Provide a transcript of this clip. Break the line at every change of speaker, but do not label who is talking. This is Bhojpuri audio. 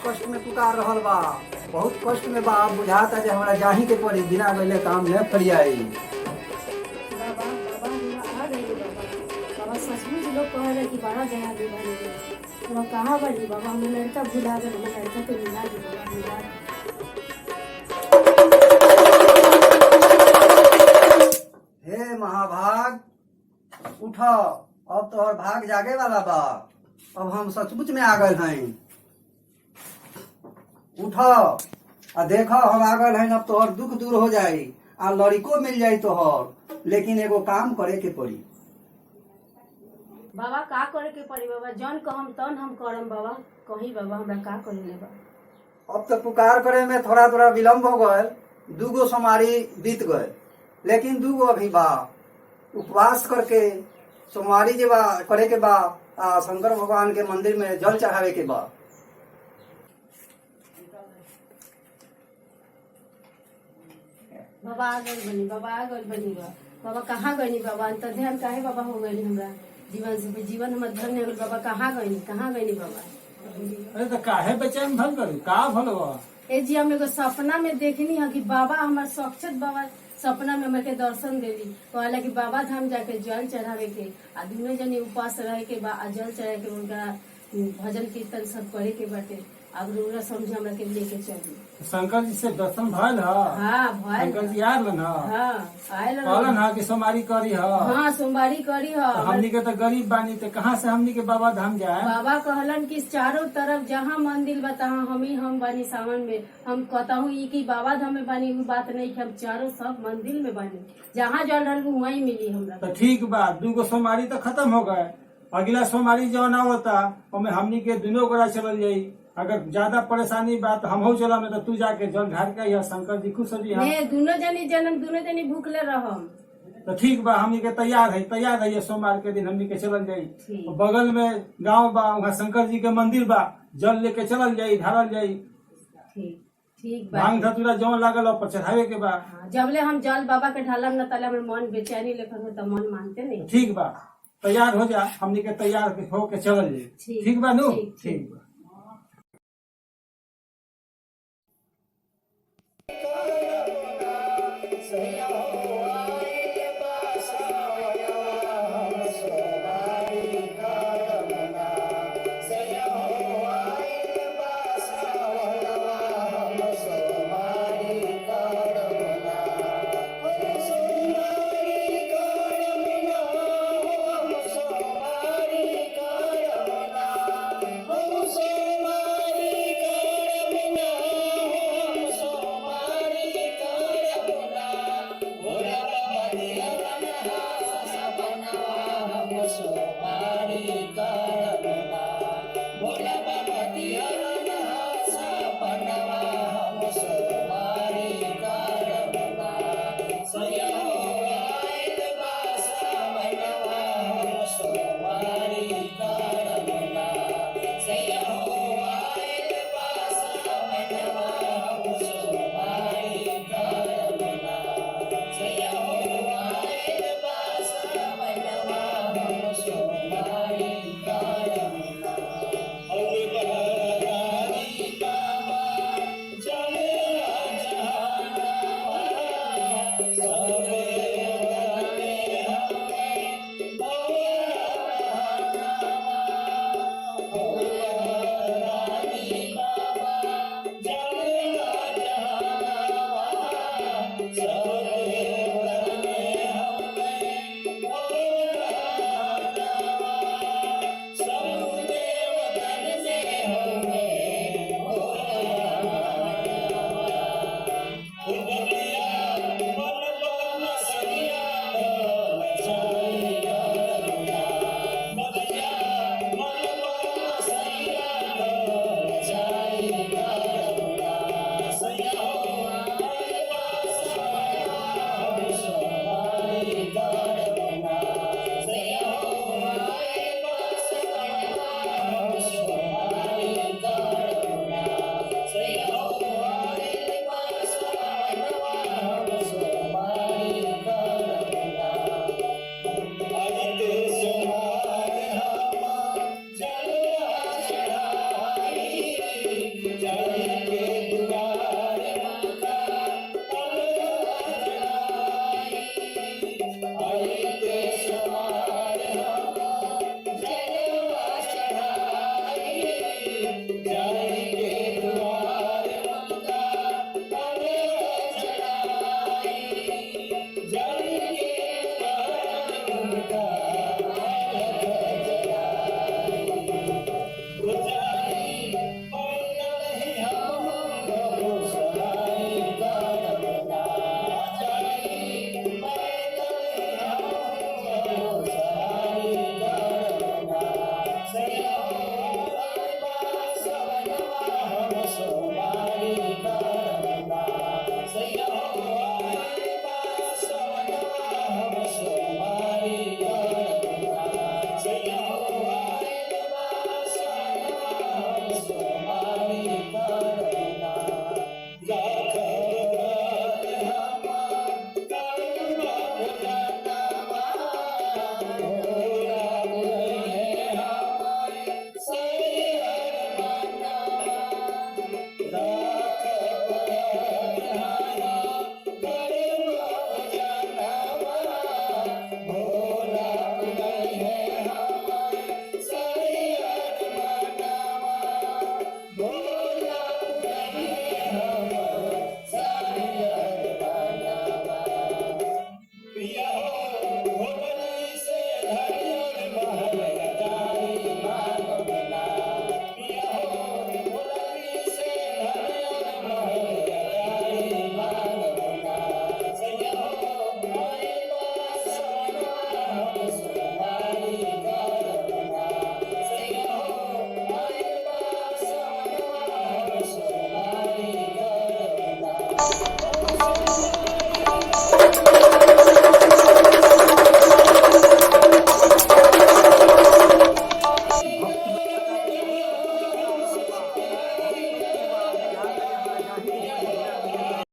कष्ट में पुकार रहल बा, बहुत कष्ट में बा। बुझाता जे हमरा जाही के पड़ी, बिना गइले काम न फरियाई।
बाबा बाबा हम आ गए बाबा। बाबा सचमुच लोग कह रहे कि बड़ा दया दे बनी। लोग कहाँ बनी बाबा, हमें लड़का भुला गए, हमें लड़का के मिला दे बाबा, मिला दे।
हे महाभाग, उठो, अब तोहर भाग जागे वाला बा। अब हम सचमुच में आ गए हैं। उठो आ देखो, हम आ गए हैं। अब तोहर दुख दूर हो जाई आ लड़को मिल जाई तोहर। लेकिन एगो काम करे के पड़ी।
बाबा का करे के पड़ी बाबा, जौन कहम तन हम करम बाबा। कही बाबा हमरा का करे ले बा।
अब तो पुकार करे में थोड़ा थोड़ा विलम्ब हो गए। 2 गो सोमवारी बीत गए, लेकिन 2 गो अभी बा। उपवास करके सोमवारी जे बा करे के बा, शंकर भगवान के मंदिर में जल चढ़ावे के बा।
बाबा आ गए बनी, बाबा आ गए बनी बा। बाबा कहाँ गई बाबा, अंत ध्यान काहे बाबा हो गई हमरा जीवन से, जीवन हमर धन्य हो गइल बाबा। कहाँ गई बाबा।
अरे तो काहे बेचैन भल करू, का भल बा?
ए जी हम एगो सपना में देखनी है कि बाबा हमार साक्षात बाबा सपना में हमके दर्शन देली। कहला कि बाबा धाम जाके जल चढ़ावे के आ दुनो जनी उपास रहे के बा, आ जल चढ़ावे के, उनका भजन कीर्तन सब करे के बाटे। अब रोरा समझे हमरा के लेके चली।
शंकर जी से दर्शन भइल ह?
हाँ भइल।
शंकर जी आयल न?
हाँ आयल
कहलन ह कि सोमवारी करी ह?
हाँ सोमवारी करी ह।
हमनी के तो गरीब बानी, तो कहाँ से हमनी के बाबा धाम जाए?
बाबा कहलन कि चारों तरफ जहाँ मंदिर बा तहाँ हम बानी सावन में। हम कहता ई कि बाबा धाम में बानी, वो बात नहीं कि हम चारों सब मंदिर में बानी। जहाँ जल रहल वहीं मिली हमरा।
तो ठीक बा, 2 गो सोमवारी तो खत्म हो गए। अगला सोमवारी जौन आवता ओमे हमनी के दुनो गोरा चलल जाई। अगर ज्यादा परेशानी बा तो हम चला में, तो तू जाके जल ढार के यहाँ शंकर जी खुश हो जी।
दोनों जनी भूखले रहम।
तो ठीक बा, हमनी के तैयार है सोमवार के दिन हमनी के चलल जाई। बगल में गांव बा, वहाँ शंकर जी के मंदिर बा, जल लेके चलल जाई, ढारल जाई।
ठीक बा।
भांग धतूरा जौन लागल ऊपर चढ़ावे के बा।
जबले हम जल बाबा के ढालम न तले हमर मन बेचैनी लेखन हो, तो मन मानते नहीं।
ठीक बा, तैयार हो जा, हमनी के तैयार होके चलल जाई। ठीक बा नु? ठीक बा। दा